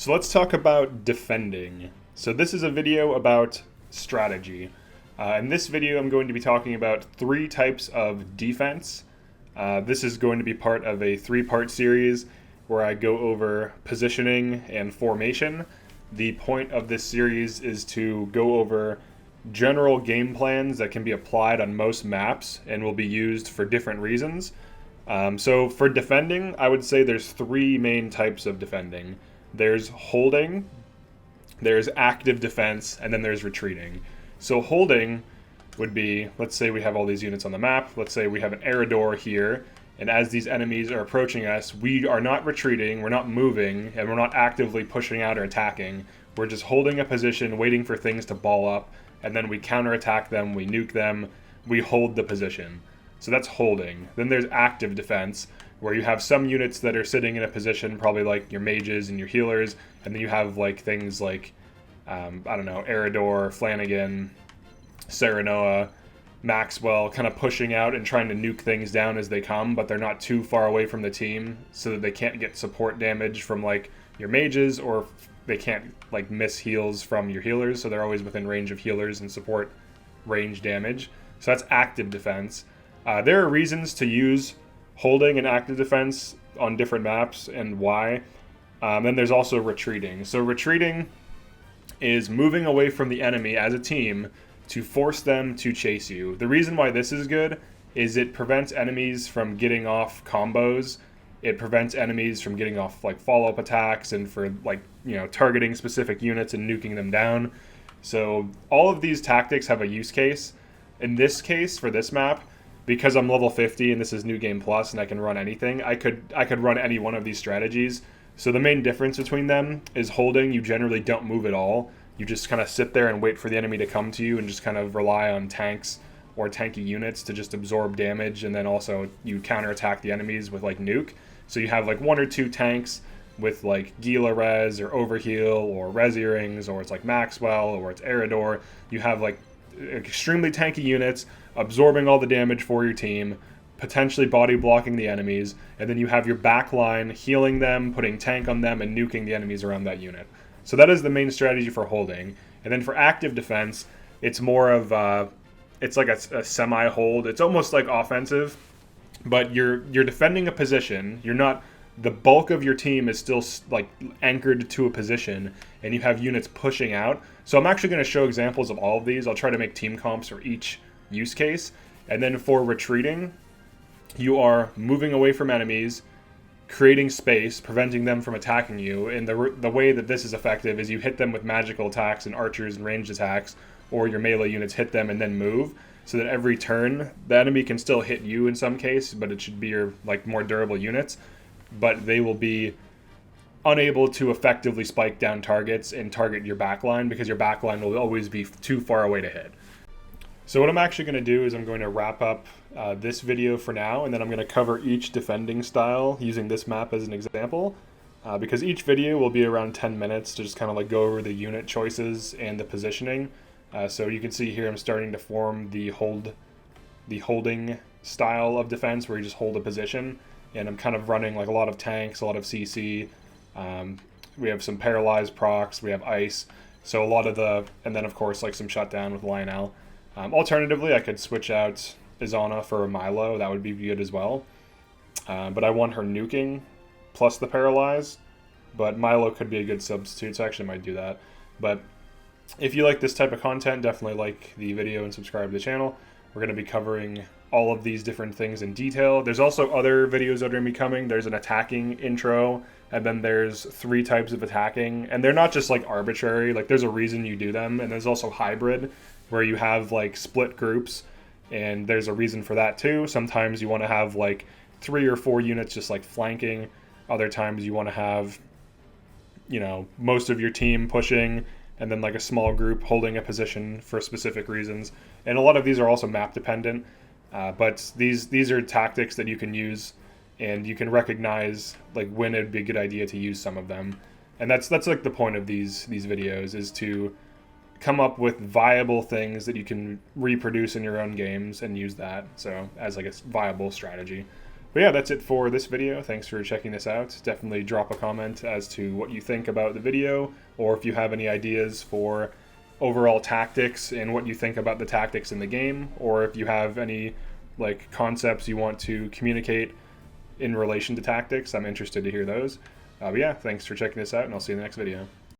So let's talk about defending. So this is a video about strategy. In this video, I'm going to be talking about three types of defense. This is going to be part of a three-part series where I go over positioning and formation. The point of this series is to go over general game plans that can be applied on most maps and will be used for different reasons. So for defending, I would say there's three main types of defending. There's holding, there's active defense, and then there's retreating. So holding would be, let's say we have all these units on the map. Let's say we have an Eredor here, and as these enemies are approaching us, we are not retreating, we're not moving, and we're not actively pushing out or attacking. We're just holding a position, waiting for things to ball up, and then we counterattack them, we nuke them, we hold the position. So that's holding. Then there's active defense, where you have some units that are sitting in a position, probably like your mages and your healers, and then you have like things like, Eredor, Flanagan, Serenoa, Maxwell, kind of pushing out and trying to nuke things down as they come, but they're not too far away from the team so that they can't get support damage from like your mages, or they can't like miss heals from your healers, so they're always within range of healers and support range damage. So that's active defense. There are reasons to use holding and active defense on different maps and why. Then there's also retreating. So retreating is moving away from the enemy as a team to force them to chase you. The reason why this is good is it prevents enemies from getting off combos. It prevents enemies from getting off like follow-up attacks and for targeting specific units and nuking them down. So all of these tactics have a use case. In this case, for this map, because I'm level 50 and this is New Game Plus and I can run anything, I could run any one of these strategies. So the main difference between them is holding, you generally don't move at all. You just kind of sit there and wait for the enemy to come to you and just kind of rely on tanks or tanky units to just absorb damage, and then also you counterattack the enemies with like nuke. So you have like one or two tanks with like Gila Res or Overheal or Res Earrings, or it's like Maxwell or it's Eredor. You have like extremely tanky units absorbing all the damage for your team, potentially body blocking the enemies, and then you have your back line healing them, putting tank on them, and nuking the enemies around that unit. So that is the main strategy for holding. And then for active defense, it's more of it's like a semi-hold. It's almost like offensive, but you're defending a position. You're not, the bulk of your team is still like anchored to a position, and you have units pushing out. So I'm actually going to show examples of all of these. I'll try to make team comps for each use case. And then for retreating, you are moving away from enemies, creating space, preventing them from attacking you. And the way that this is effective is you hit them with magical attacks and archers and ranged attacks, or your melee units hit them and then move, so that every turn the enemy can still hit you in some case, but it should be your like more durable units, but they will be unable to effectively spike down targets and target your backline, because your backline will always be too far away to hit. So what I'm actually going to do is I'm going to wrap up this video for now, and then I'm going to cover each defending style using this map as an example, because each video will be around 10 minutes to just kind of like go over the unit choices and the positioning. So you can see here I'm starting to form the holding style of defense, where you just hold a position, and I'm kind of running like a lot of tanks, a lot of CC. We have some paralyzed procs, we have ice, so a lot of and then of course like some shutdown with Lionel. Alternatively, I could switch out Izana for a Milo. That would be good as well. But I want her nuking plus the paralyze. But Milo could be a good substitute, so I actually might do that. But if you like this type of content, definitely like the video and subscribe to the channel. We're going to be covering all of these different things in detail. There's also other videos that are going to be coming. There's an attacking intro, and then there's three types of attacking. And they're not just like arbitrary. Like there's a reason you do them. And there's also hybrid, where you have like split groups, and there's a reason for that too. Sometimes you want to have like 3 or 4 units just like flanking. Other times you want to have, most of your team pushing, and then like a small group holding a position for specific reasons. And a lot of these are also map dependent, but these are tactics that you can use, and you can recognize like when it'd be a good idea to use some of them. And that's like the point of these videos, is to come up with viable things that you can reproduce in your own games and use that, so as like a viable strategy. But yeah, that's it for this video. Thanks for checking this out. Definitely drop a comment as to what you think about the video, or if you have any ideas for overall tactics and what you think about the tactics in the game, or if you have any like concepts you want to communicate in relation to tactics. I'm interested to hear those. But yeah, thanks for checking this out, and I'll see you in the next video.